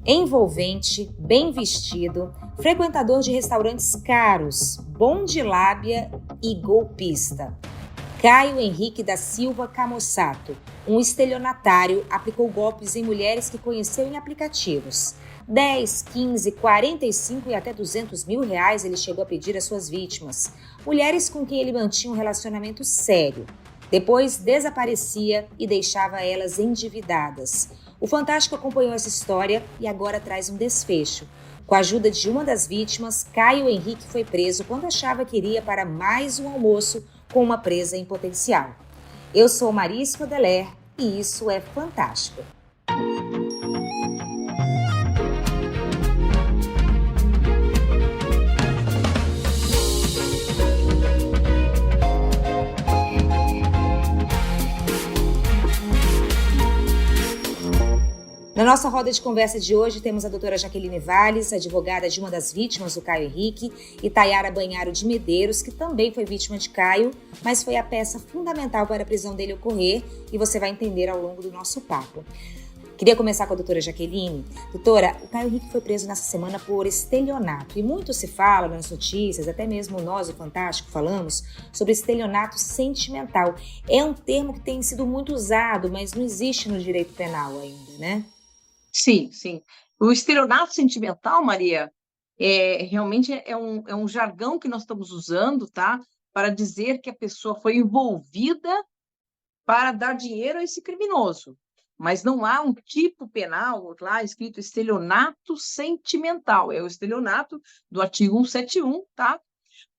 Envolvente, bem vestido, frequentador de restaurantes caros, bom de lábia e golpista. Caio Henrique da Silva Camossato, um estelionatário, aplicou golpes em mulheres que conheceu em aplicativos. 10, 15, 45 e até 200 mil reais ele chegou a pedir às suas vítimas. Mulheres com quem ele mantinha um relacionamento sério. Depois desaparecia e deixava elas endividadas. O Fantástico acompanhou essa história e agora traz um desfecho. Com a ajuda de uma das vítimas, Caio Henrique foi preso quando achava que iria para mais um almoço com uma presa em potencial. Eu sou Maris Rodeler e isso é Fantástico. Na nossa roda de conversa de hoje, temos a doutora Jaqueline Valles, advogada de uma das vítimas do Caio Henrique, e Tayara Banharo de Medeiros, que também foi vítima de Caio, mas foi a peça fundamental para a prisão dele ocorrer, e você vai entender ao longo do nosso papo. Queria começar com a doutora Jaqueline. Doutora, o Caio Henrique foi preso nessa semana por estelionato, e muito se fala nas notícias, até mesmo nós, o Fantástico, falamos sobre estelionato sentimental. É um termo que tem sido muito usado, mas não existe no direito penal ainda, né? Sim, sim. O estelionato sentimental, Maria, realmente é um jargão que nós estamos usando, tá? Para dizer que a pessoa foi envolvida para dar dinheiro a esse criminoso. Mas não há um tipo penal lá escrito estelionato sentimental. É o estelionato do artigo 171, tá?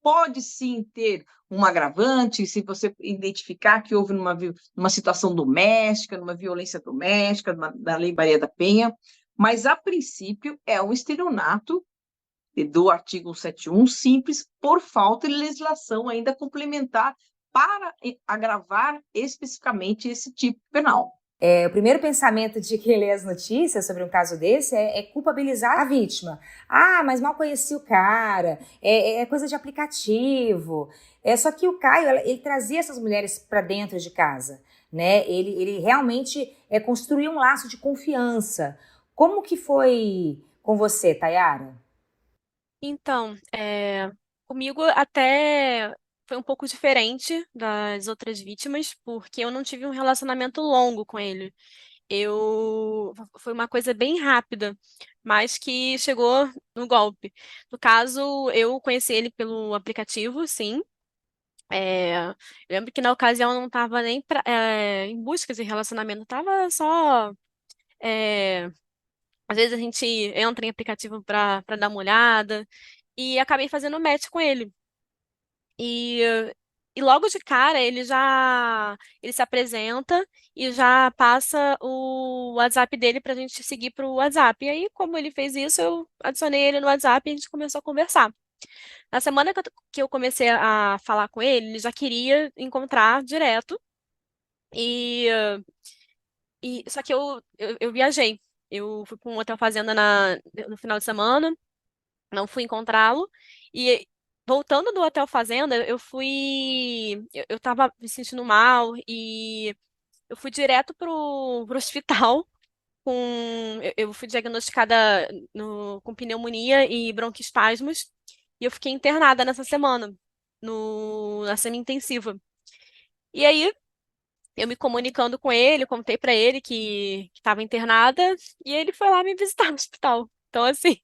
Pode sim ter um agravante, se você identificar que houve numa situação doméstica, numa violência doméstica, da Lei Maria da Penha, mas, a princípio, é um estelionato do artigo 171, simples, por falta de legislação ainda complementar para agravar especificamente esse tipo penal. O primeiro pensamento de quem lê as notícias sobre um caso desse é culpabilizar a vítima. Ah, mas mal conheci o cara, é coisa de aplicativo. Só que o Caio, ele trazia essas mulheres para dentro de casa, né? Ele realmente construiu um laço de confiança. Como que foi com você, Tayara? Então, comigo até foi um pouco diferente das outras vítimas, porque eu não tive um relacionamento longo com ele. Foi uma coisa bem rápida, mas que chegou no golpe. No caso, eu conheci ele pelo aplicativo, sim. Eu lembro que na ocasião eu não estava nem em busca de relacionamento, estava só. é, Às vezes a gente entra em aplicativo para dar uma olhada e acabei fazendo match com ele. E, e logo de cara ele se apresenta e já passa o WhatsApp dele pra gente seguir pro WhatsApp. E aí, como ele fez isso, eu adicionei ele no WhatsApp e a gente começou a conversar. Na semana que eu comecei a falar com ele já queria encontrar direto. E, só que eu viajei. Eu fui para um hotel fazenda no final de semana, não fui encontrá-lo. E voltando do hotel fazenda, eu tava me sentindo mal e eu fui direto pro hospital com. Eu fui diagnosticada com pneumonia e bronquiespasmos. E eu fiquei internada nessa semana, na semi-intensiva. E aí, eu me comunicando com ele, contei pra ele que estava internada, e ele foi lá me visitar no hospital. Então, assim,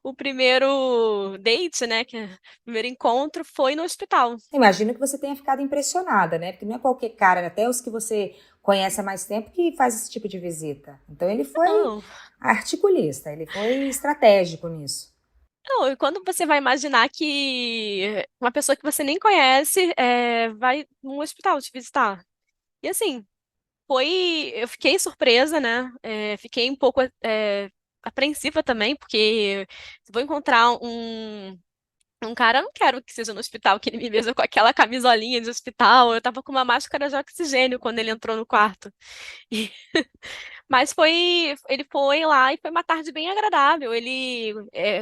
o primeiro date, né, o primeiro encontro foi no hospital. Imagino que você tenha ficado impressionada, né? Porque não é qualquer cara, até os que você conhece há mais tempo, que faz esse tipo de visita. Então ele foi Não, articulista, ele foi estratégico nisso. não, e quando você vai imaginar que uma pessoa que você nem conhece vai num hospital te visitar? E assim, eu fiquei surpresa, né? Fiquei um pouco apreensiva também, porque se vou encontrar um cara, eu não quero que seja no hospital, que ele me veja com aquela camisolinha de hospital. Eu tava com uma máscara de oxigênio quando ele entrou no quarto. E- Mas ele foi lá e foi uma tarde bem agradável.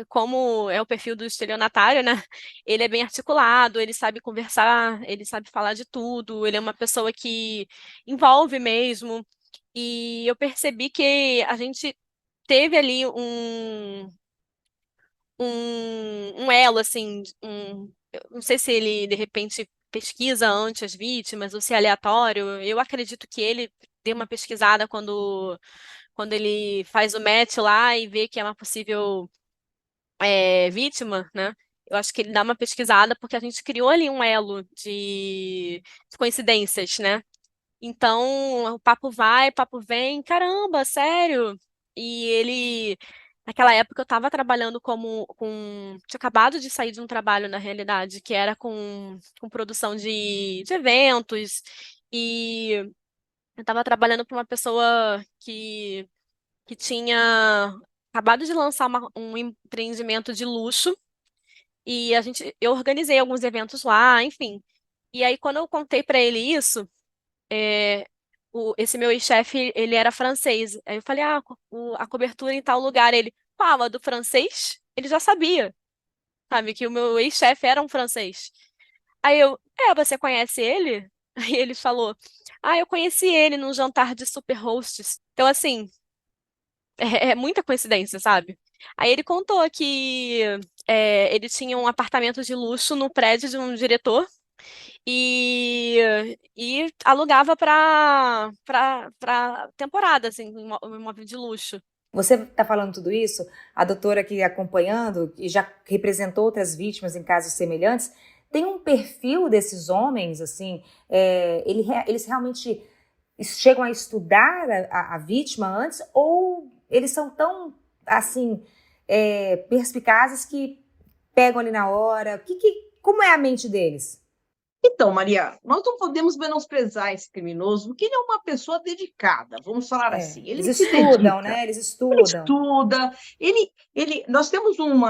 Como é o perfil do estelionatário, né? Ele é bem articulado, ele sabe conversar, ele sabe falar de tudo, ele é uma pessoa que envolve mesmo. E eu percebi que a gente teve ali um elo, assim, eu não sei se ele, de repente, pesquisa antes as vítimas ou se é aleatório. Eu acredito que ele dê uma pesquisada quando ele faz o match lá e vê que é uma possível vítima, né? Eu acho que ele dá uma pesquisada porque a gente criou ali um elo de coincidências, né? Então, o papo vai, papo vem, caramba, sério. E ele, naquela época, eu estava trabalhando tinha acabado de sair de um trabalho, na realidade, que era com produção de eventos. E eu estava trabalhando para uma pessoa que tinha acabado de lançar um empreendimento de luxo. E eu organizei alguns eventos lá, enfim. E aí, quando eu contei para ele isso, é, esse meu ex-chefe, ele era francês. Aí eu falei, a cobertura em tal lugar. Ele, fala do francês? Ele já sabia, sabe, que o meu ex-chefe era um francês. Aí você conhece ele? Aí ele falou, eu conheci ele num jantar de super hosts. Então, assim, é muita coincidência, sabe? Aí ele contou que ele tinha um apartamento de luxo no prédio de um diretor e, e alugava para temporada, assim, um imóvel de luxo. Você está falando tudo isso, a doutora aqui acompanhando, e já representou outras vítimas em casos semelhantes, tem um perfil desses homens, assim, eles realmente chegam a estudar a vítima antes, ou eles são tão, assim, perspicazes que pegam ali na hora? Como é a mente deles? Então, Maria, nós não podemos menosprezar esse criminoso, porque ele é uma pessoa dedicada, vamos falar assim. Eles Ele se estudam, dedica, né? Eles ele estudam. estuda, nós temos um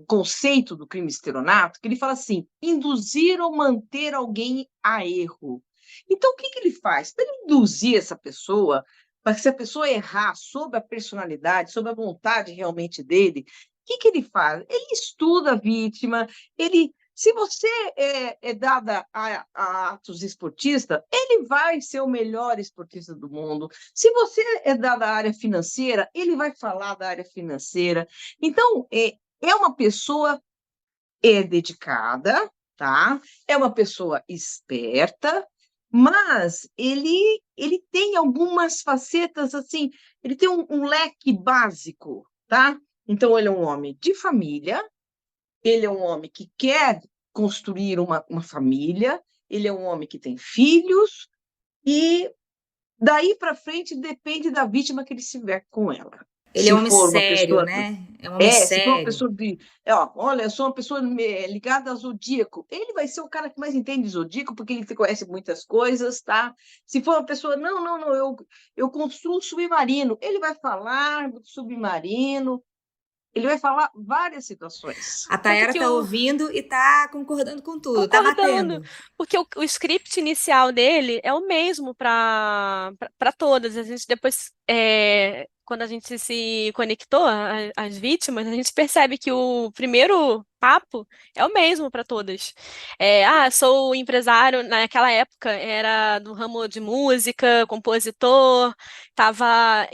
conceito do crime estelionato que ele fala assim: induzir ou manter alguém a erro. Então, o que ele faz? Para ele induzir essa pessoa, para que se a pessoa errar sobre a personalidade, sobre a vontade realmente dele, o que ele faz? Ele estuda a vítima, se você é dada a atos esportistas, ele vai ser o melhor esportista do mundo. Se você é dada à área financeira, ele vai falar da área financeira. Então, é uma pessoa dedicada, tá? É uma pessoa esperta, mas ele tem algumas facetas, assim, ele tem um leque básico, tá? Então, ele é um homem de família, ele é um homem que quer construir uma família, ele é um homem que tem filhos, e daí para frente depende da vítima que ele estiver com ela. Ele é Se um homem for uma sério, pessoa. né? É um homem Se for uma sério. pessoa olha, eu sou uma pessoa ligada ao zodíaco, ele vai ser o cara que mais entende de zodíaco, porque ele conhece muitas coisas, tá? Se for uma pessoa, não, eu construo um submarino, ele vai falar do submarino, ele vai falar várias situações. A Tanto Tayara que tá ouvindo e tá concordando com tudo, tá concordando, batendo. porque o script inicial dele é o mesmo para todas. A gente depois, quando a gente se conectou às vítimas, a gente percebe que o primeiro papo é o mesmo para todas. Sou empresário, naquela época era do ramo de música, compositor, estava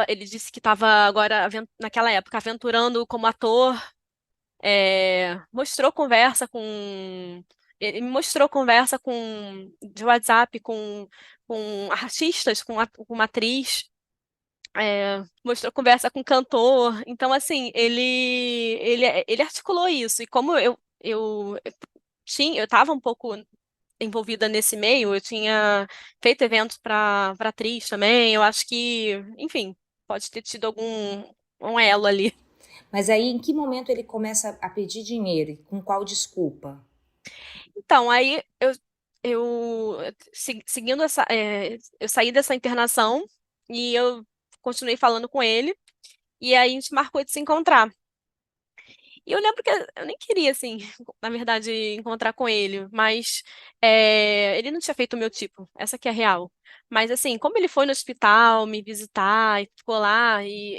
ele disse que estava agora, naquela época, aventurando como ator. Mostrou conversa com. Ele me mostrou conversa de WhatsApp com artistas, com uma atriz, mostrou conversa com cantor. Então, assim, ele articulou isso. E como eu estava um pouco envolvida nesse meio, eu tinha feito eventos para atriz também. Eu acho que, enfim, pode ter tido algum um elo ali. Mas aí, em que momento ele começa a pedir dinheiro? E com qual desculpa? Então, aí seguindo eu saí dessa internação e eu continuei falando com ele, e aí a gente marcou de se encontrar. E eu lembro que eu nem queria, assim, na verdade, encontrar com ele, mas ele não tinha feito o meu tipo, essa que é a real. Mas, assim, como ele foi no hospital me visitar e ficou lá, e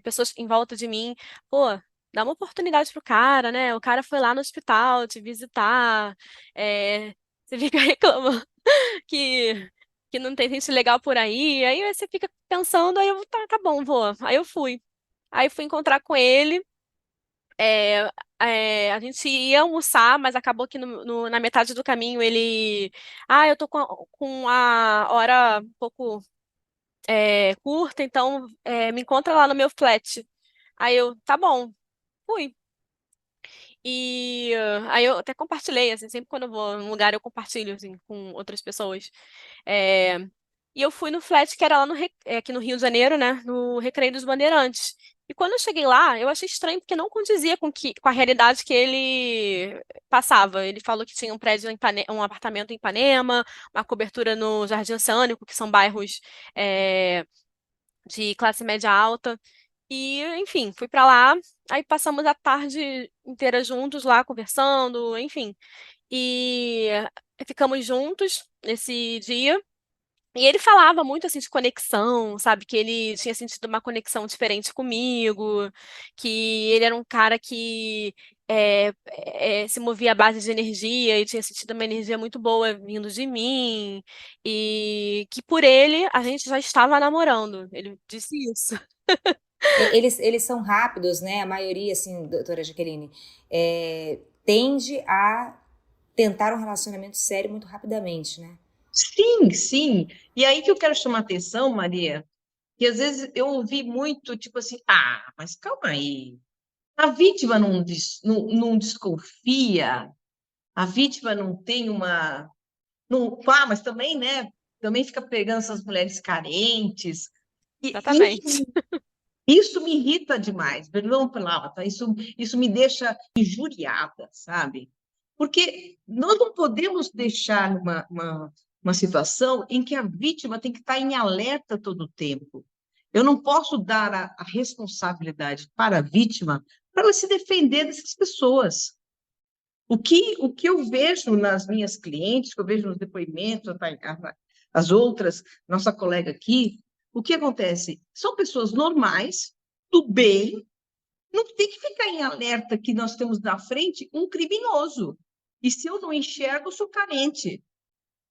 pessoas em volta de mim, pô, dá uma oportunidade pro cara, né? O cara foi lá no hospital te visitar, você fica reclamando que, que não tem gente legal por aí. Aí você fica pensando, aí eu, tá bom, vou. Aí eu fui. Aí fui encontrar com ele. é, a gente ia almoçar, mas acabou que na metade do caminho ele. Ah, eu tô com a hora um pouco curta, então me encontra lá no meu flat. Aí eu, tá bom, fui. E aí eu até compartilhei, assim, sempre quando eu vou num lugar eu compartilho, assim, com outras pessoas. É, e eu fui no flat que era lá aqui no Rio de Janeiro, né, no Recreio dos Bandeirantes. E quando eu cheguei lá, eu achei estranho porque não condizia com a realidade que ele passava. Ele falou que tinha um prédio um apartamento em Ipanema, uma cobertura no Jardim Oceânico, que são bairros é, de classe média alta. E, enfim, fui pra lá, aí passamos a tarde inteira juntos lá, conversando, enfim. E ficamos juntos nesse dia. E ele falava muito assim de conexão, sabe? Que ele tinha sentido uma conexão diferente comigo, que ele era um cara que se movia à base de energia e tinha sentido uma energia muito boa vindo de mim, e que por ele a gente já estava namorando. Ele disse isso. Eles são rápidos, né? A maioria, assim, doutora Jaqueline, tende a tentar um relacionamento sério muito rapidamente, né? Sim, sim. E aí que eu quero chamar a atenção, Maria, que às vezes eu ouvi muito, tipo assim, mas calma aí. A vítima não desconfia, a vítima não tem uma. Não, mas também, né? Também fica pegando essas mulheres carentes. E Exatamente. isso me irrita demais, perdão pela palavra, tá? Isso me deixa injuriada, sabe? Porque nós não podemos deixar uma situação em que a vítima tem que estar em alerta todo o tempo. Eu não posso dar a responsabilidade para a vítima para ela se defender dessas pessoas. O que eu vejo nas minhas clientes, que eu vejo nos depoimentos, as outras, nossa colega aqui, o que acontece? São pessoas normais, do bem, não tem que ficar em alerta que nós temos na frente um criminoso. E se eu não enxergo, eu sou carente,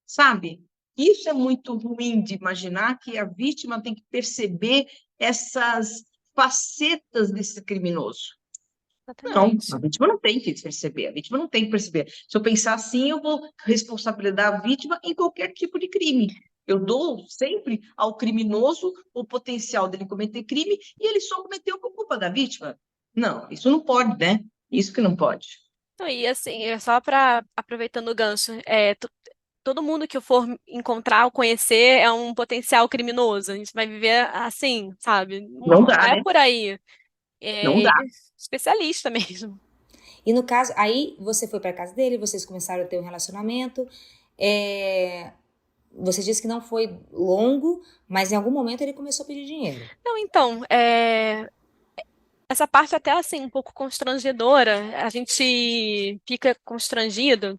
sabe? Isso é muito ruim de imaginar que a vítima tem que perceber essas facetas desse criminoso. Não, a Exatamente. vítima não tem que perceber, a vítima não tem que perceber. Se eu pensar assim, eu vou responsabilizar a vítima em qualquer tipo de crime. Eu dou sempre ao criminoso o potencial dele cometer crime e ele só cometeu por culpa da vítima. Não, isso não pode, né? Isso que não pode. Então, e assim, só para aproveitando o gancho, todo mundo que eu for encontrar ou conhecer é um potencial criminoso. A gente vai viver assim, sabe? Não, Não não dá, é né? por aí. Não É dá. especialista mesmo. E no caso, aí você foi para casa dele, vocês começaram a ter um relacionamento. é, Você disse que não foi longo, mas em algum momento ele começou a pedir dinheiro. Não, então, essa parte até assim um pouco constrangedora. A gente fica constrangido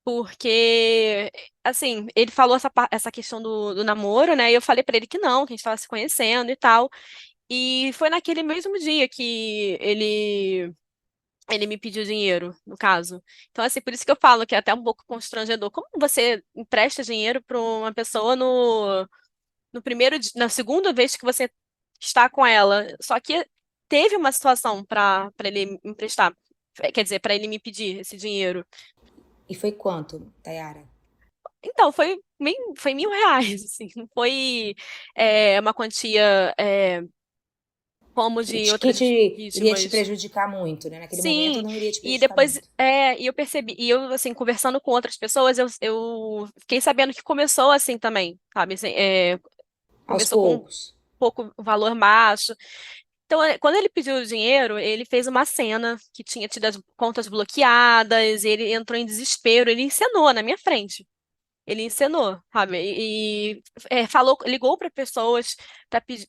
porque, assim, ele falou essa questão do namoro, né? E eu falei pra ele que não, que a gente tava se conhecendo e tal. E foi naquele mesmo dia que ele me pediu dinheiro, no caso. Então, assim, por isso que eu falo que é até um pouco constrangedor. Como você empresta dinheiro para uma pessoa no na segunda vez que você está com ela? Só que teve uma situação para ele me emprestar, quer dizer, para ele me pedir esse dinheiro. E foi quanto, Tayara? Então, foi R$ 1.000, assim, não foi uma quantia como de Que outras iria te vítimas. prejudicar muito, né? Naquele momento Sim, não iria te e prejudicar depois, muito. e eu percebi, e eu, assim, conversando com outras pessoas, eu fiquei sabendo que começou assim também, sabe? Assim, Aos começou com um poucos. pouco o valor baixo. Então, quando ele pediu o dinheiro, ele fez uma cena que tinha tido as contas bloqueadas, ele entrou em desespero, ele encenou na minha frente. Ele encenou, sabe? Ligou para pessoas para pedir,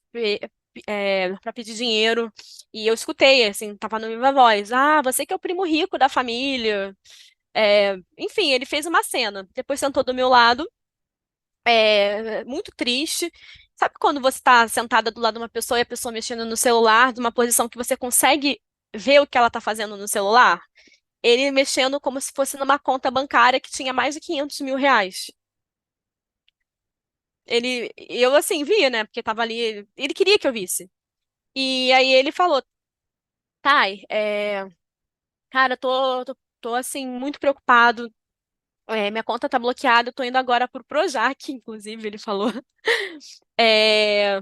para pedir dinheiro. E eu escutei, assim, tava no Viva Voz. Ah, você que é o primo rico da família. Enfim, ele fez uma cena. Depois sentou do meu lado, muito triste. Sabe quando você está sentada do lado de uma pessoa e a pessoa mexendo no celular, de uma posição que você consegue ver o que ela está fazendo no celular? Ele mexendo como se fosse numa conta bancária que tinha mais de R$ 500.000. Eu assim, via, né? Porque tava ali, ele queria que eu visse. E aí ele falou, Thay, cara, tô assim, muito preocupado. Minha conta tá bloqueada, eu tô indo agora pro Projac, inclusive, ele falou. É,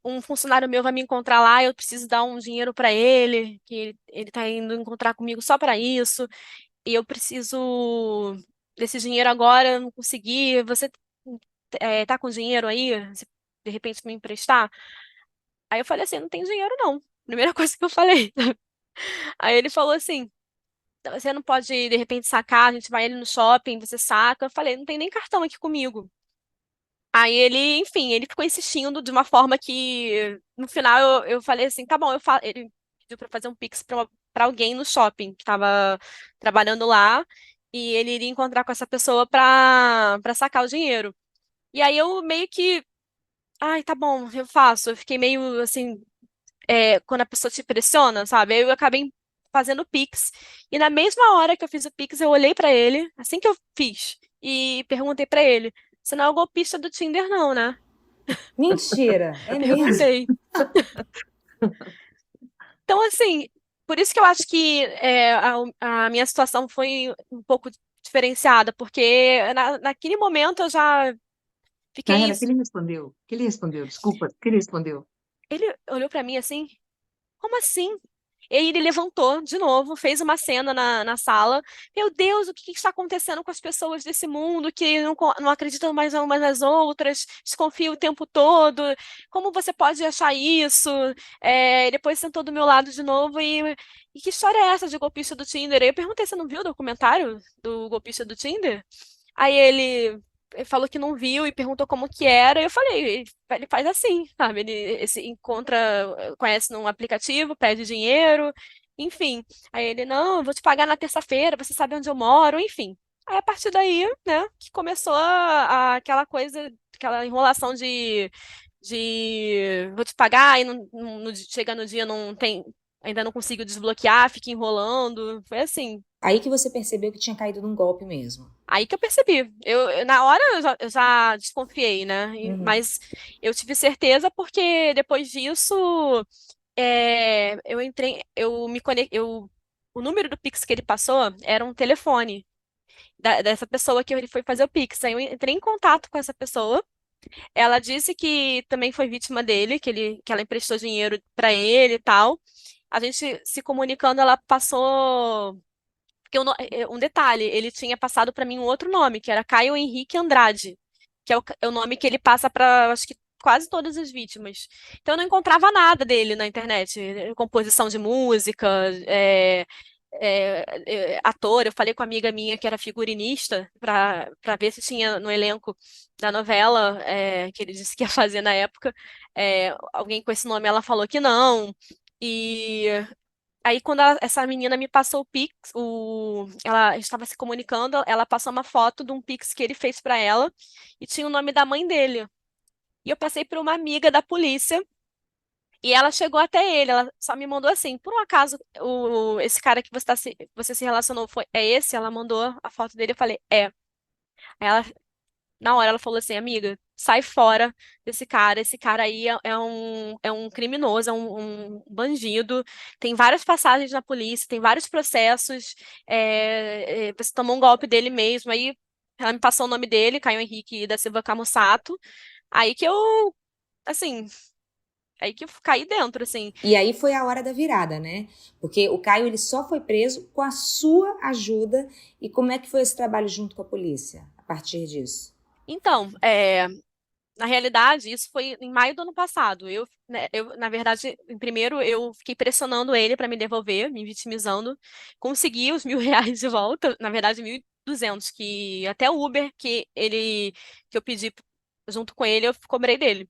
um funcionário meu vai me encontrar lá, eu preciso dar um dinheiro pra ele, que ele tá indo encontrar comigo só pra isso, e eu preciso desse dinheiro agora, eu não consegui. Você tá com dinheiro aí? Se de repente me emprestar? Aí eu falei assim, não tem dinheiro não. Primeira coisa que eu falei. Aí ele falou assim, você não pode de repente sacar, a gente vai ali no shopping, você saca. Eu falei, não tem nem cartão aqui comigo. Aí ele, enfim, ele ficou insistindo de uma forma que, no final, eu falei assim, tá bom, ele pediu pra fazer um Pix pra alguém no shopping que tava trabalhando lá, e ele iria encontrar com essa pessoa pra sacar o dinheiro. E aí eu meio que, ai, tá bom, eu faço. Eu fiquei meio assim, quando a pessoa te pressiona, sabe? Aí eu acabei fazendo o Pix. E na mesma hora que eu fiz o Pix, eu olhei pra ele, assim que eu fiz, e perguntei pra ele: você não é o golpista do Tinder, não, né? Mentira, é mesmo? Perguntei. Então, assim, por isso que eu acho que a minha situação foi um pouco diferenciada, porque naquele momento eu já fiquei. Diana, que ele respondeu? Que ele respondeu? Desculpa, que ele respondeu? Ele olhou pra mim assim: como assim? E aí ele levantou de novo, fez uma cena na sala. Meu Deus, o que que está acontecendo com as pessoas desse mundo que não acreditam mais umas nas outras, desconfiam o tempo todo? Como você pode achar isso? E depois sentou do meu lado de novo e que história é essa de golpista do Tinder? Aí eu perguntei, você não viu o documentário do golpista do Tinder? Aí ele falou que não viu e perguntou como que era. Eu falei, ele faz assim, sabe? Ele se encontra, conhece num aplicativo, pede dinheiro, enfim. Aí ele, não, eu vou te pagar na terça-feira, você sabe onde eu moro, enfim. Aí a partir daí, né, que começou aquela coisa, aquela enrolação de vou te pagar e chega no dia não tem, ainda não consigo desbloquear, fica enrolando. Foi assim. Aí que você percebeu que tinha caído num golpe mesmo. Aí que eu percebi. Na hora eu já desconfiei, né? Uhum. Mas eu tive certeza porque depois disso eu entrei, eu me conectei, o número do Pix que ele passou era um telefone dessa pessoa que ele foi fazer o Pix. Aí eu entrei em contato com essa pessoa. Ela disse que também foi vítima dele, que ela emprestou dinheiro para ele e tal. A gente se comunicando, ela passou. Porque um detalhe, ele tinha passado para mim um outro nome, que era Caio Henrique Andrade, que é o nome que ele passa para, acho que quase todas as vítimas. Então eu não encontrava nada dele na internet, composição de música, ator. Eu falei com uma amiga minha que era figurinista para ver se tinha no elenco da novela que ele disse que ia fazer na época alguém com esse nome. Ela falou que não. E aí, quando essa menina me passou o Pix, ela estava se comunicando, ela passou uma foto de um Pix que ele fez para ela e tinha o nome da mãe dele. E eu passei por uma amiga da polícia e ela chegou até ele. Ela só me mandou assim: por um acaso, esse cara que você se relacionou é esse? Ela mandou a foto dele. Eu falei: é. Aí na hora ela falou assim, amiga, sai fora desse cara. Esse cara aí é um criminoso, um bandido. Tem várias passagens na polícia, tem vários processos. Você tomou um golpe dele mesmo. Aí ela me passou o nome dele, Caio Henrique da Silva Camussato. Aí que eu, assim, aí que eu caí dentro, assim. E aí foi a hora da virada, né? Porque o Caio ele só foi preso com a sua ajuda. E como é que foi esse trabalho junto com a polícia a partir disso? Então, na realidade, isso foi em maio do ano passado. Na verdade, primeiro eu fiquei pressionando ele para me devolver, me vitimizando. Consegui os R$ 1.000 de volta, na verdade, 1.200, que até o Uber que eu pedi junto com ele, eu cobrei dele.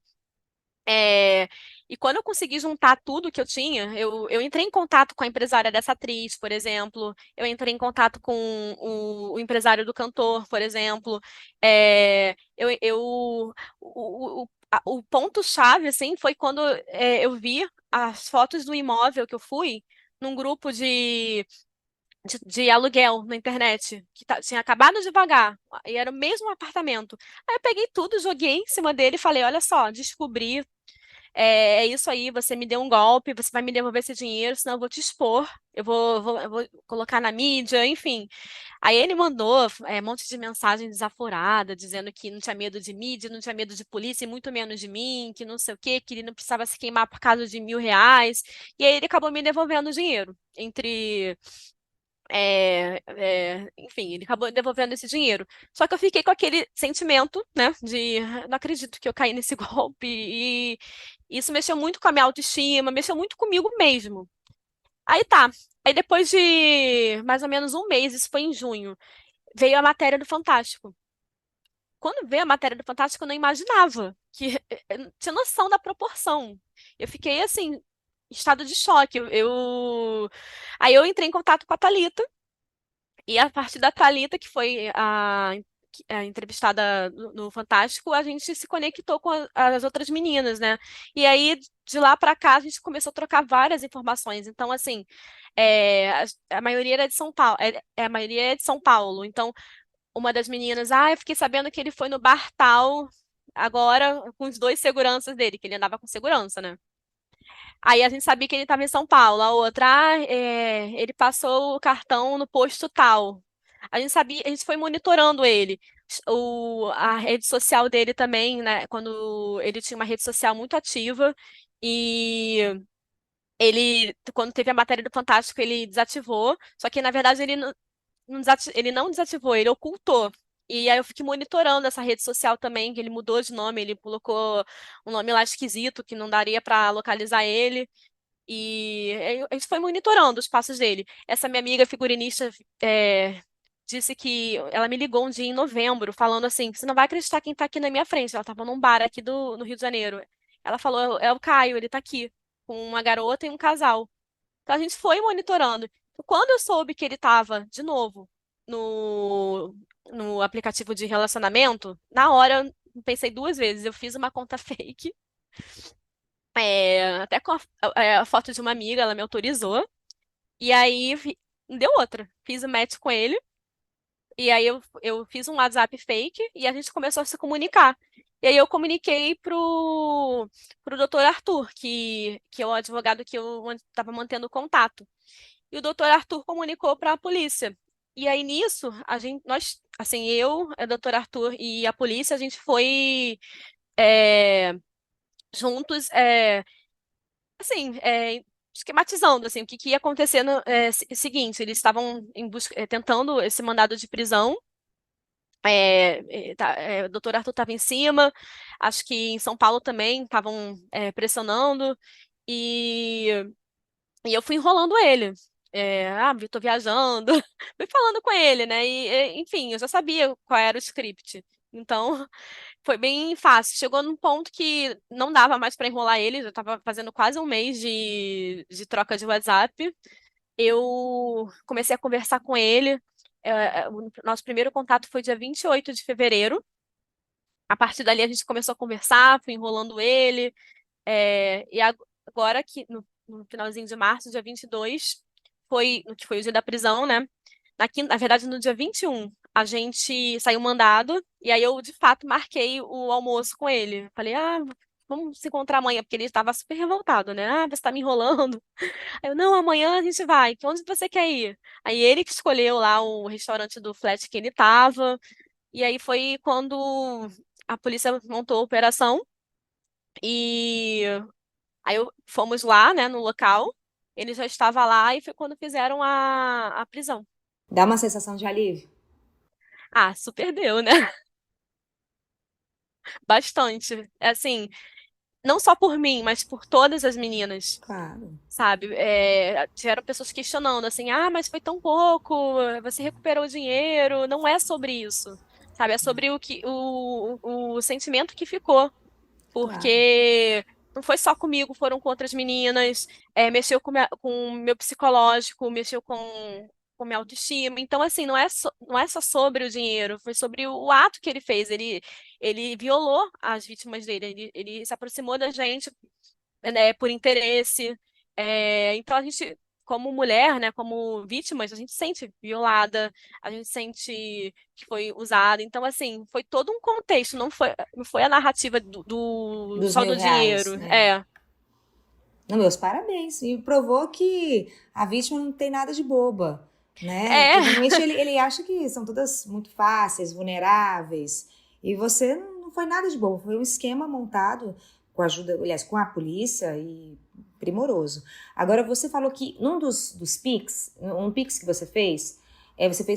É, e quando eu consegui juntar tudo que eu tinha, eu entrei em contato com a empresária dessa atriz, por exemplo. Eu entrei em contato com o empresário do cantor, por exemplo. O ponto-chave, assim, foi quando eu vi as fotos do imóvel que eu fui num grupo de aluguel na internet, que tinha acabado de pagar, e era o mesmo apartamento. Aí eu peguei tudo, joguei em cima dele e falei: olha só, descobri, é isso aí, você me deu um golpe, você vai me devolver esse dinheiro, senão eu vou te expor, eu vou colocar na mídia, enfim. Aí ele mandou um monte de mensagem desaforada, dizendo que não tinha medo de mídia, não tinha medo de polícia, e muito menos de mim, que não sei o quê, que ele não precisava se queimar por causa de R$ 1.000. E aí ele acabou me devolvendo o dinheiro. Enfim, ele acabou devolvendo esse dinheiro. Só que eu fiquei com aquele sentimento, né, de não acredito que eu caí nesse golpe. E isso mexeu muito com a minha autoestima, mexeu muito comigo mesmo. Aí tá. Aí depois de mais ou menos um mês, isso foi em junho, veio a matéria do Fantástico. Quando veio a matéria do Fantástico, eu não imaginava que eu não tinha noção da proporção. Eu fiquei assim, em estado de choque. Aí eu entrei em contato com a Thalita, e a partir da Thalita, que foi a entrevistada no Fantástico, a gente se conectou com as outras meninas, né? E aí, de lá para cá, a gente começou a trocar várias informações. Então, assim, a maioria era de São Paulo, a maioria é de São Paulo. Então, uma das meninas, eu fiquei sabendo que ele foi no bar tal, agora com os dois seguranças dele, que ele andava com segurança, né? Aí a gente sabia que ele estava em São Paulo. A outra, ele passou o cartão no posto tal. A gente sabia, a gente foi monitorando ele. A rede social dele também, né? Quando ele tinha uma rede social muito ativa e quando teve a matéria do Fantástico, ele desativou. Só que na verdade ele não desativou, ele ocultou. E aí eu fiquei monitorando essa rede social também, que ele mudou de nome, ele colocou um nome lá esquisito que não daria para localizar ele. E a gente foi monitorando os passos dele. Essa minha amiga figurinista disse que ela me ligou um dia em novembro, falando assim: você não vai acreditar quem tá aqui na minha frente. Ela tava num bar aqui no Rio de Janeiro. Ela falou: é o Caio, ele tá aqui, com uma garota e um casal. Então a gente foi monitorando. Quando eu soube que ele estava, de novo, no aplicativo de relacionamento, na hora eu pensei duas vezes. Eu fiz uma conta fake, até com a foto de uma amiga, ela me autorizou. E aí não deu outra. Fiz o match com ele. E aí eu fiz um WhatsApp fake e a gente começou a se comunicar. E aí eu comuniquei pro doutor Arthur, que é o advogado que eu estava mantendo contato. E o doutor Arthur comunicou para a polícia. E aí nisso, nós, assim, eu, o doutor Arthur e a polícia, a gente foi é, juntos, assim, esquematizando assim, o que, que ia acontecer no seguinte, eles estavam tentando esse mandado de prisão. O doutor Arthur estava em cima, acho que em São Paulo também estavam pressionando, e, e eu fui enrolando ele. Eu tô viajando, fui falando com ele, né? Enfim, eu já sabia qual era o script. Então, foi bem fácil. Chegou num ponto que não dava mais para enrolar ele, já estava fazendo quase um mês de troca de WhatsApp. Eu comecei a conversar com ele. O nosso primeiro contato foi dia 28 de fevereiro. A partir dali a gente começou a conversar, fui enrolando ele. Agora que no finalzinho de março, dia 22, que foi o dia da prisão, né? Na verdade, no dia 21, a gente saiu mandado, e aí eu, de fato, marquei o almoço com ele. Falei: vamos se encontrar amanhã, porque ele estava super revoltado, né? Você está me enrolando. Aí eu: não, amanhã a gente vai. Onde você quer ir? Aí ele que escolheu lá o restaurante do flat que ele estava, e aí foi quando a polícia montou a operação, e aí fomos lá, né, no local, ele já estava lá, e foi quando fizeram a prisão. Dá uma sensação de alívio? Super deu, né? Bastante. Assim, não só por mim, mas por todas as meninas, Claro. sabe? Tiveram pessoas questionando, assim: mas foi tão pouco, você recuperou o dinheiro. Não é sobre isso, sabe? É sobre o sentimento que ficou. Claro. Porque não foi só comigo, foram com outras meninas, mexeu com o meu psicológico, mexeu com minha autoestima. Então, assim, não é só sobre o dinheiro, foi sobre o ato que ele fez. Ele violou as vítimas dele, ele se aproximou da gente, né, por interesse. Então, a gente como mulher, né, como vítimas, a gente se sente violada, a gente sente que foi usada. Então, assim, foi todo um contexto, não foi a narrativa Dos só mil do reais, dinheiro. né? É, Não, meus parabéns. E provou que a vítima não tem nada de boba, né? é, Que normalmente ele acha que são todas muito fáceis, vulneráveis. E você não foi nada de bobo. Foi um esquema montado com a ajuda, aliás, com a polícia e primoroso. Agora, você falou que num dos Pix, um Pix que você fez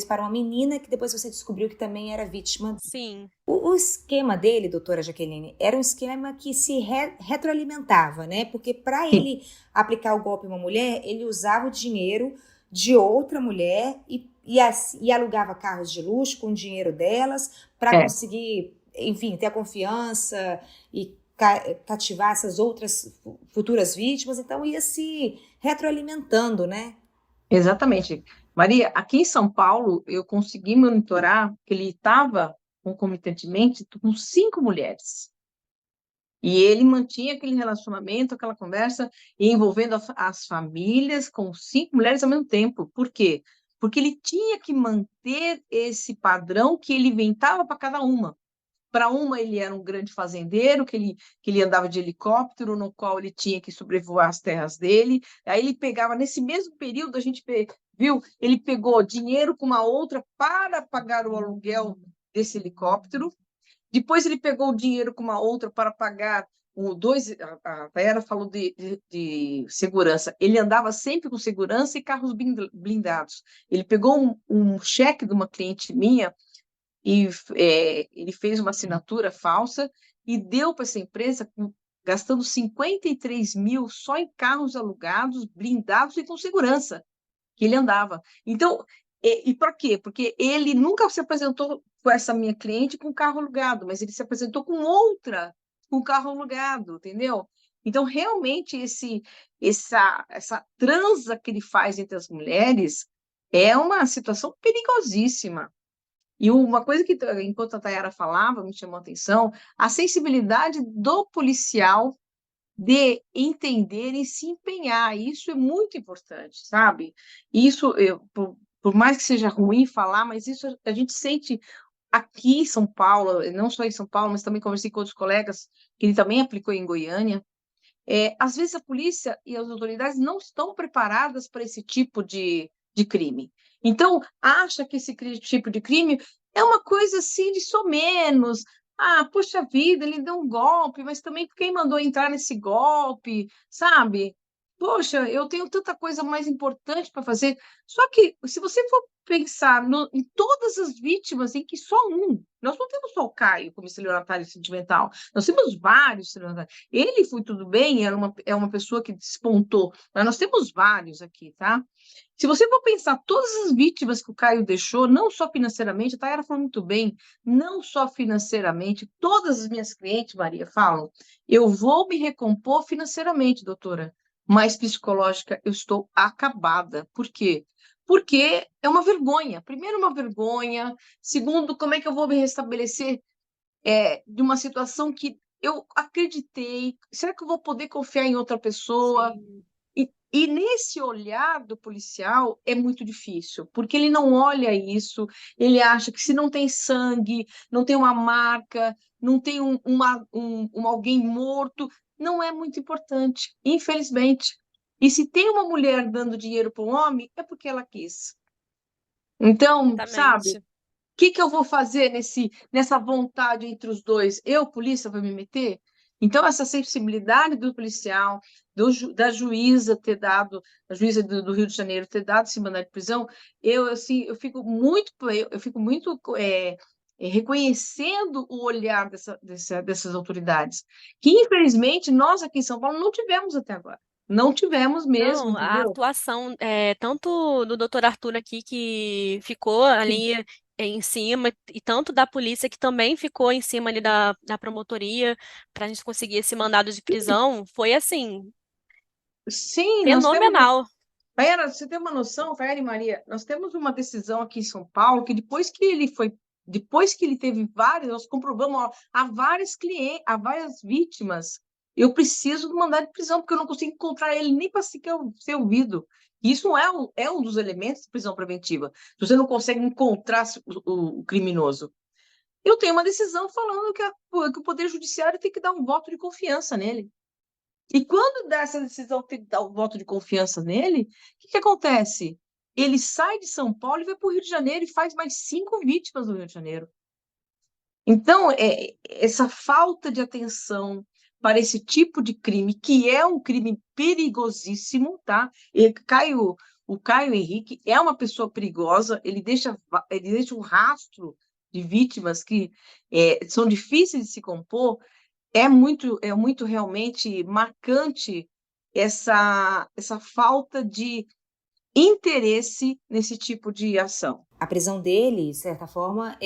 para uma menina que depois você descobriu que também era vítima. sim, O esquema dele, doutora Jaqueline, era um esquema que se retroalimentava, né? Porque para Sim, ele aplicar o golpe em uma mulher, ele usava o dinheiro de outra mulher e alugava carros de luxo com o dinheiro delas para é, conseguir, enfim, ter a confiança e cativar essas outras futuras vítimas. Então ia se retroalimentando, né? exatamente. Maria, aqui em São Paulo, eu consegui monitorar que ele estava concomitantemente com 5 mulheres. E ele mantinha aquele relacionamento, aquela conversa, envolvendo as famílias com 5 mulheres ao mesmo tempo. Por quê? Porque ele tinha que manter esse padrão que ele inventava para cada uma. Para uma, ele era um grande fazendeiro, que ele andava de helicóptero, no qual ele tinha que sobrevoar as terras dele. Aí ele pegava, nesse mesmo período, a gente viu, ele pegou dinheiro com uma outra para pagar o aluguel desse helicóptero. Depois ele pegou o dinheiro com uma outra para pagar a Vera falou de segurança. Ele andava sempre com segurança e carros blindados. Ele pegou um cheque de uma cliente minha e ele fez uma assinatura falsa e deu para essa empresa gastando 53 mil só em carros alugados, blindados e com segurança que ele andava. Então, e para quê? Porque ele nunca se apresentou com essa minha cliente com carro alugado, mas ele se apresentou com outra com carro alugado, entendeu? Então, realmente, essa transa que ele faz entre as mulheres é uma situação perigosíssima. E uma coisa que, enquanto a Tayara falava, me chamou a atenção, a sensibilidade do policial de entender e se empenhar. Isso é muito importante, sabe? Isso, por mais que seja ruim falar, mas isso a gente sente aqui em São Paulo, não só em São Paulo, mas também conversei com outros colegas, que ele também aplicou em Goiânia. Às vezes a polícia e as autoridades não estão preparadas para esse tipo de crime. Então, acha que esse tipo de crime é uma coisa assim de somenos. Ah, poxa vida, ele deu um golpe, mas também quem mandou entrar nesse golpe, sabe? Poxa, eu tenho tanta coisa mais importante para fazer. Só que, se você for pensar em todas as vítimas, em que só nós não temos só o Caio como estelionatário sentimental, nós temos vários estelionatários. Ele foi tudo bem, é uma pessoa que despontou, mas nós temos vários aqui, tá? Se você for pensar todas as vítimas que o Caio deixou, não só financeiramente, a Tayara falou muito bem, não só financeiramente, todas as minhas clientes, Maria, falam, eu vou me recompor financeiramente, doutora, mas psicológica eu estou acabada. Por quê? Porque é uma vergonha. Primeiro, uma vergonha. Segundo, como é que eu vou me restabelecer de uma situação que eu acreditei? Será que eu vou poder confiar em outra pessoa? sim. E nesse olhar do policial é muito difícil, porque ele não olha isso, ele acha que se não tem sangue, não tem uma marca, não tem alguém morto, não é muito importante, infelizmente. E se tem uma mulher dando dinheiro para um homem, é porque ela quis. Então, sabe, Exatamente. que eu vou fazer nessa vontade entre os dois? Eu, polícia, vou me meter? Então, essa sensibilidade do policial, da juíza ter dado, a juíza do Rio de Janeiro ter dado esse mandado de prisão, assim, eu fico muito reconhecendo o olhar dessas autoridades, que infelizmente nós aqui em São Paulo não tivemos até agora. Não tivemos mesmo, Não, a entendeu? atuação tanto do Dr. Arthur aqui, que ficou Sim, ali em cima, e tanto da polícia, que também ficou em cima ali da promotoria, para a gente conseguir esse mandado de prisão, foi assim, sim, nós temos. fenomenal. Fera, você tem uma noção, Fera e Maria, nós temos uma decisão aqui em São Paulo que depois que ele teve vários, nós comprovamos, ó, há vários clientes, há várias vítimas. Eu preciso do mandado de prisão, porque eu não consigo encontrar ele nem para sequer ser ouvido. Isso é um dos elementos de prisão preventiva. Se você não consegue encontrar o criminoso. Eu tenho uma decisão falando que o Poder Judiciário tem que dar um voto de confiança nele. E quando dá essa decisão, tem que dar um voto de confiança nele, o que acontece? Ele sai de São Paulo e vai para o Rio de Janeiro e faz mais 5 vítimas no Rio de Janeiro. Então, essa falta de atenção para esse tipo de crime, que é um crime perigosíssimo, tá? O Caio Henrique é uma pessoa perigosa, ele deixa um rastro de vítimas que são difíceis de se compor. É muito realmente marcante essa falta de interesse nesse tipo de ação. A prisão dele, de certa forma,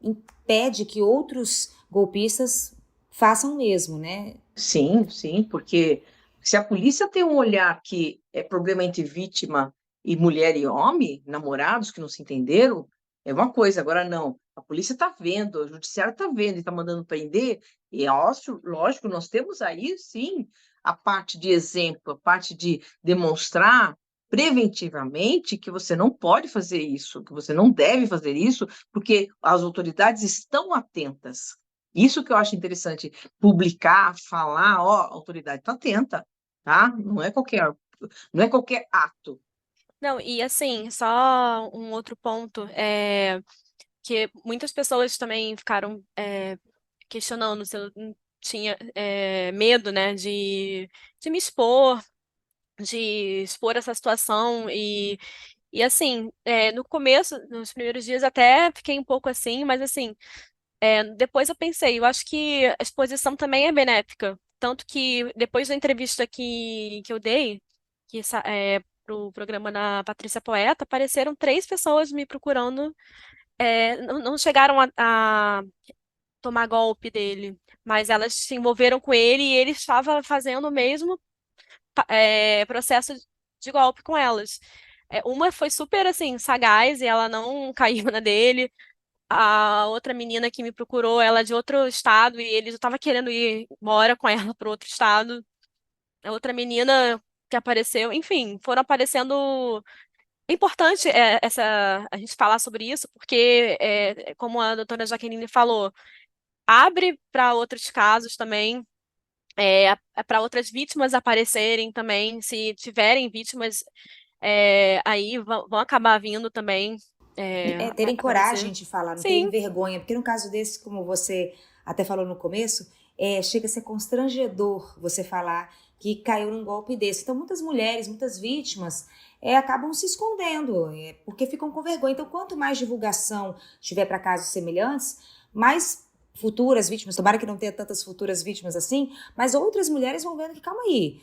impede que outros golpistas façam o mesmo, né? Sim, sim, porque se a polícia tem um olhar que é problema entre vítima e mulher e homem, namorados que não se entenderam, é uma coisa. Agora não, a polícia está vendo, o judiciário está vendo e está mandando prender, e é lógico, nós temos aí, sim, a parte de exemplo, a parte de demonstrar preventivamente que você não pode fazer isso, que você não deve fazer isso, porque as autoridades estão atentas. Isso que eu acho interessante, publicar, falar, ó, a autoridade está atenta, tá? Não é qualquer ato. Não, e assim, só um outro ponto, que muitas pessoas também ficaram questionando se eu não tinha medo, né, de me expor, de expor essa situação e assim, no começo, nos primeiros dias até fiquei um pouco assim, mas assim, depois eu pensei, eu acho que a exposição também é benéfica, tanto que depois da entrevista que eu dei, que pro programa da Patrícia Poeta, apareceram 3 pessoas me procurando, não chegaram a tomar golpe dele, mas elas se envolveram com ele e ele estava fazendo o mesmo processo de golpe com elas. Uma foi super assim sagaz e ela não caiu na dele. A outra menina que me procurou, ela é de outro estado e ele já estava querendo ir embora com ela para outro estado. A outra menina que apareceu, enfim, foram aparecendo. É importante a gente falar sobre isso, porque, como a doutora Jaqueline falou, abre para outros casos também, para outras vítimas aparecerem também, se tiverem vítimas, aí vão acabar vindo também Terem aparecer. coragem de falar, não terem Sim, vergonha, porque no caso desse, como você até falou no começo, chega a ser constrangedor você falar que caiu num golpe desse. Então, muitas mulheres, muitas vítimas acabam se escondendo, porque ficam com vergonha. Então, quanto mais divulgação tiver para casos semelhantes, mais futuras vítimas, tomara que não tenha tantas futuras vítimas assim, mas outras mulheres vão vendo que, calma aí,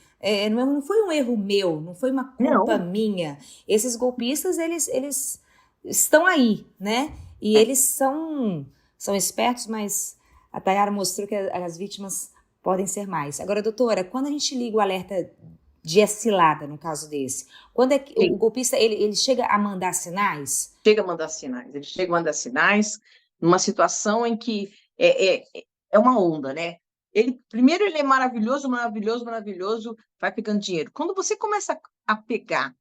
não foi um erro meu, não foi uma culpa minha. Esses golpistas, eles estão aí, né? E eles são espertos, mas a Tayara mostrou que as vítimas podem ser mais. Agora, doutora, quando a gente liga o alerta de cilada, no caso desse, quando é que o golpista ele chega a mandar sinais? Ele chega a mandar sinais numa situação em que é uma onda, né? Primeiro ele é maravilhoso, maravilhoso, maravilhoso, vai pegando dinheiro. Quando você começa a pegar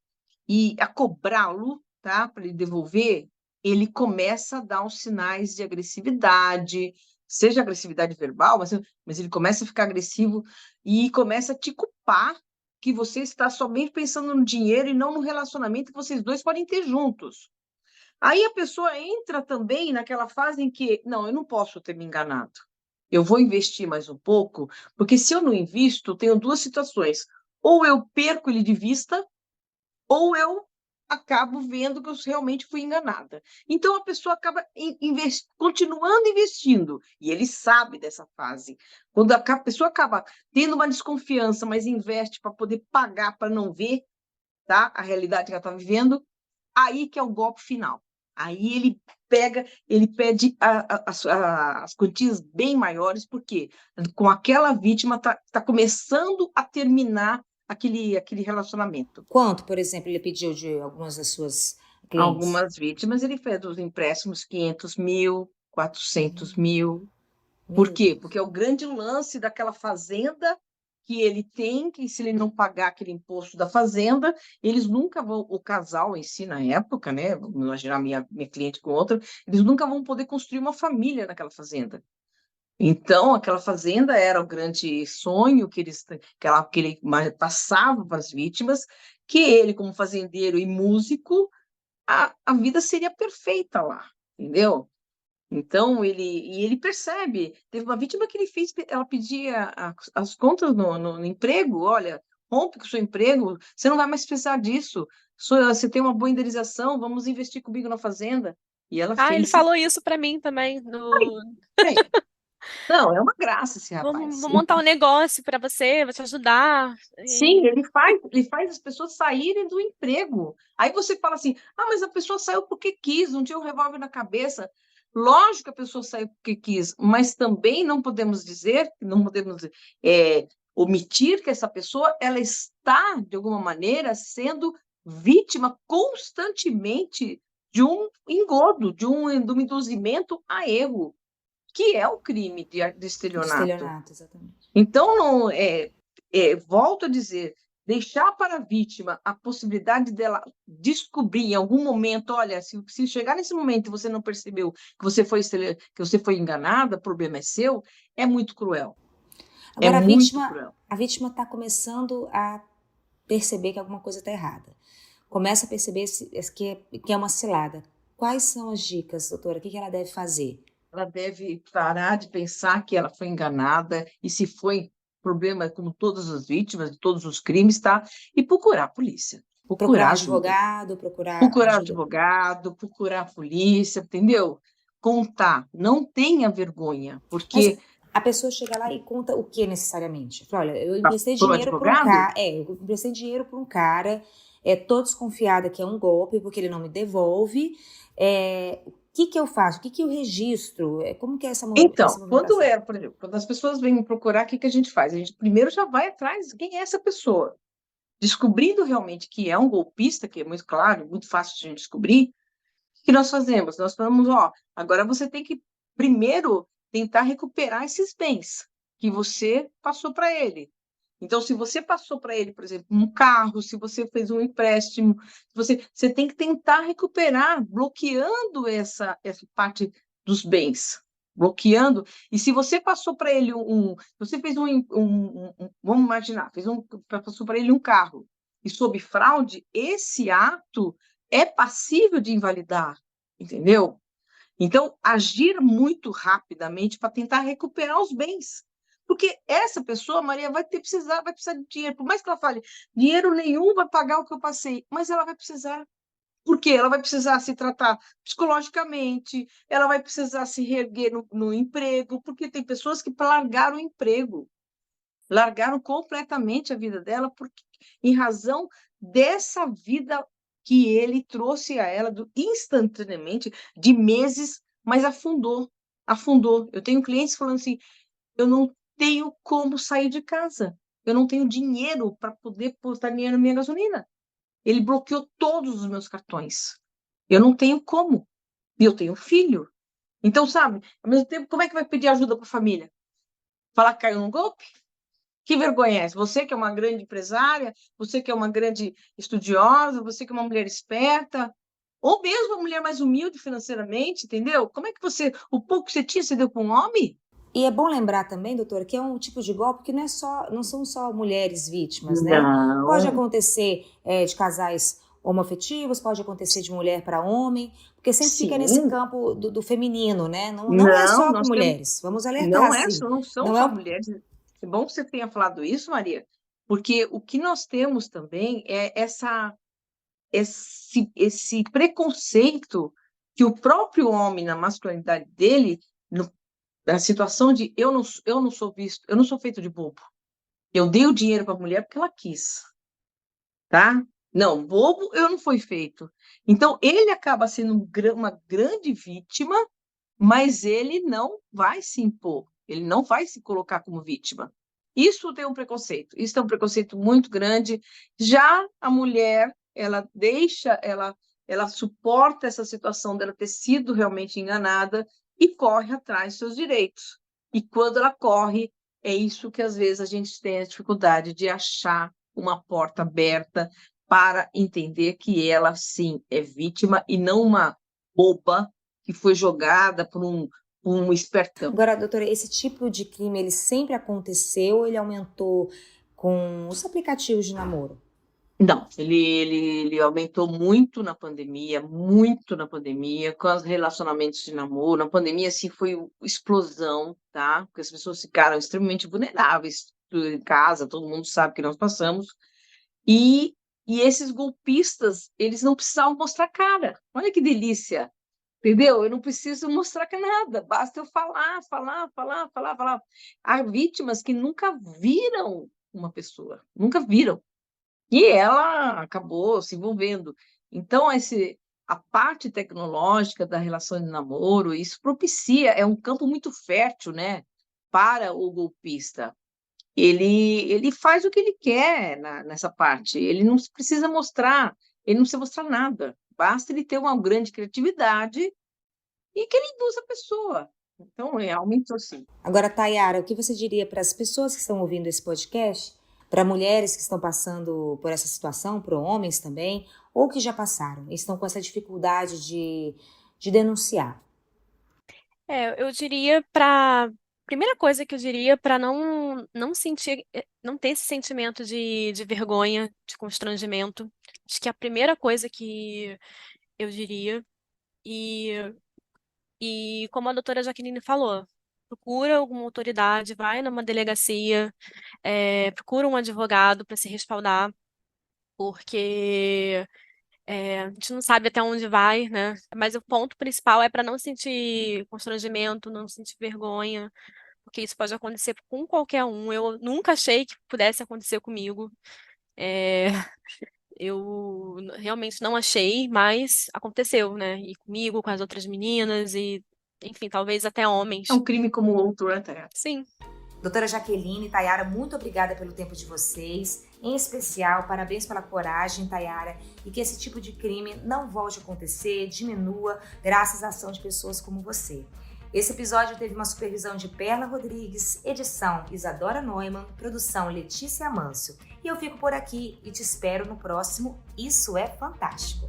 e a cobrá-lo, tá, para ele devolver, ele começa a dar uns sinais de agressividade, seja agressividade verbal, mas ele começa a ficar agressivo e começa a te culpar que você está somente pensando no dinheiro e não no relacionamento que vocês dois podem ter juntos. Aí a pessoa entra também naquela fase em que, não, eu não posso ter me enganado. Eu vou investir mais um pouco, porque se eu não invisto, eu tenho 2 situações. Ou eu perco ele de vista, ou eu acabo vendo que eu realmente fui enganada. Então, a pessoa acaba continuando investindo, e ele sabe dessa fase. Quando a pessoa acaba tendo uma desconfiança, mas investe para poder pagar, para não ver, tá, a realidade que ela está vivendo, aí que é o golpe final. Aí ele pede as quantias bem maiores, porque com aquela vítima está começando a terminar aquele relacionamento. Quanto, por exemplo, ele pediu de algumas das suas clientes? Algumas vítimas ele fez os empréstimos 500 mil, 400 mil. Por quê? Porque é o grande lance daquela fazenda que ele tem, que se ele não pagar aquele imposto da fazenda, eles nunca vão, o casal em si, na época, né? Vamos imaginar minha cliente com outra, eles nunca vão poder construir uma família naquela fazenda. Então, aquela fazenda era o grande sonho que ele passava para as vítimas, que ele, como fazendeiro e músico, a vida seria perfeita lá, entendeu? Então, ele percebe. Teve uma vítima que ela pedia as contas no emprego, olha, rompe com o seu emprego, você não vai mais precisar disso, você tem uma boa indenização, vamos investir comigo na fazenda. E ela Ah, ele fez. falou isso para mim também. Bem, não, é uma graça esse rapaz. Vou montar um negócio para você, vou te ajudar. Sim, ele faz as pessoas saírem do emprego. Aí você fala assim: ah, mas a pessoa saiu porque quis, não tinha um revólver na cabeça. Lógico que a pessoa saiu porque quis, mas também não podemos dizer, não podemos omitir que essa pessoa ela está, de alguma maneira, sendo vítima constantemente de um engodo, de um induzimento a erro, que é o crime de estelionato. Estelionato, exatamente. Então, não, volto a dizer, deixar para a vítima a possibilidade dela descobrir em algum momento, olha, se chegar nesse momento e você não percebeu que você foi enganada, o problema é seu, é muito cruel. Agora, muito cruel. a vítima está começando a perceber que alguma coisa está errada. Começa a perceber que é uma cilada. Quais são as dicas, doutora? O que ela deve fazer? Ela deve parar de pensar que ela foi enganada e se foi problema como todas as vítimas de todos os crimes, tá? E procurar a polícia. Procurar ajuda. advogado, procurar advogado, procurar a polícia, entendeu? Contar, não tenha vergonha, porque... Mas a pessoa chega lá e conta o que necessariamente? Fala, olha, eu emprestei dinheiro advogado? para um cara, eu emprestei dinheiro para um cara, tô desconfiada que é um golpe, porque ele não me devolve, o que eu faço? O que eu registro? Como que é essa movimentação? Então, por exemplo, quando as pessoas vêm me procurar, o que a gente faz? A gente primeiro já vai atrás de quem é essa pessoa. Descobrindo realmente que é um golpista, que é muito claro, muito fácil de a gente descobrir, o que nós fazemos? Nós falamos, agora você tem que primeiro tentar recuperar esses bens que você passou para ele. Então, se você passou para ele, por exemplo, um carro, se você fez um empréstimo, você tem que tentar recuperar, bloqueando essa parte dos bens, bloqueando. E se você passou para ele você fez vamos imaginar, passou para ele um carro e sob fraude, esse ato é passível de invalidar, entendeu? Então, agir muito rapidamente para tentar recuperar os bens. Porque essa pessoa, Maria, vai precisar de dinheiro. Por mais que ela fale, dinheiro nenhum vai pagar o que eu passei, mas ela vai precisar. Por quê? Ela vai precisar se tratar psicologicamente, ela vai precisar se reerguer no emprego, porque tem pessoas que largaram o emprego, largaram completamente a vida dela em razão dessa vida que ele trouxe a ela instantaneamente, de meses, mas afundou. Eu tenho clientes falando assim, eu não tenho como sair de casa, eu não tenho dinheiro para poder botar dinheiro na minha gasolina. Ele bloqueou todos os meus cartões. Eu não tenho como. E eu tenho filho. Então, sabe, ao mesmo tempo, como é que vai pedir ajuda para a família? Falar que caiu num golpe? Que vergonha é essa? Você que é uma grande empresária, você que é uma grande estudiosa, você que é uma mulher esperta, ou mesmo uma mulher mais humilde financeiramente, entendeu? Como é que o pouco que você tinha, você deu para um homem? E é bom lembrar também, doutora, que é um tipo de golpe que não são só mulheres vítimas, né? Não. Pode acontecer de casais homoafetivos, pode acontecer de mulher para homem, porque sempre fica nesse campo do feminino, né? Não é só com mulheres. Vamos alertar, não são só mulheres. É bom que você tenha falado isso, Maria, porque o que nós temos também é esse preconceito que o próprio homem, na masculinidade dele, na situação de eu não sou visto, eu não sou feito de bobo. Eu dei o dinheiro para a mulher porque ela quis, tá? Não, bobo eu não fui feito. Então, ele acaba sendo uma grande vítima, mas ele não vai se impor, ele não vai se colocar como vítima. Isso tem um preconceito, isso é um preconceito muito grande. Já a mulher, ela suporta essa situação dela ter sido realmente enganada e corre atrás dos seus direitos. E quando ela corre, É isso que às vezes a gente tem a dificuldade de achar uma porta aberta para entender que ela, sim, é vítima e não uma boba que foi jogada por um espertão. Agora, doutora, esse tipo de crime, ele sempre aconteceu ou ele aumentou com os aplicativos de namoro? Não, ele aumentou muito na pandemia, com os relacionamentos de namoro. Na pandemia, assim, foi explosão, tá? Porque as pessoas ficaram extremamente vulneráveis, tudo em casa, todo mundo sabe que nós passamos. E, e esses golpistas, eles não precisavam mostrar cara. Olha que delícia, entendeu? Eu não preciso mostrar nada, basta eu falar. Há vítimas que nunca viram uma pessoa, nunca viram. E ela acabou se envolvendo. Então, a parte tecnológica da relação de namoro, isso propicia, é um campo muito fértil, né, para o golpista. Ele faz o que ele quer nessa parte, ele não precisa mostrar nada, basta ele ter uma grande criatividade e que ele induz a pessoa. Então, aumentou sim. Agora, Tayara, o que você diria para as pessoas que estão ouvindo esse podcast, para mulheres que estão passando por essa situação, para homens também, ou que já passaram, e estão com essa dificuldade de denunciar? Eu diria para primeira coisa que eu diria para não sentir, não ter esse sentimento de vergonha, de constrangimento. Acho que é a primeira coisa que eu diria. E, e como a doutora Jaqueline falou, procura alguma autoridade, vai numa delegacia, procura um advogado para se respaldar, porque a gente não sabe até onde vai, né? Mas o ponto principal é para não sentir constrangimento, não sentir vergonha, porque isso pode acontecer com qualquer um. Eu nunca achei que pudesse acontecer comigo. É, eu realmente não achei, mas aconteceu, né? E comigo, com as outras meninas, e enfim, talvez até homens. É um crime como o outro, né, Tayara? Sim. Doutora Jaqueline, Tayara, muito obrigada pelo tempo de vocês. Em especial, parabéns pela coragem, Tayara, e que esse tipo de crime não volte a acontecer, diminua, graças à ação de pessoas como você. Esse episódio teve uma supervisão de Perla Rodrigues, edição Isadora Neumann, produção Letícia Amâncio. E eu fico por aqui e te espero no próximo Isso é Fantástico.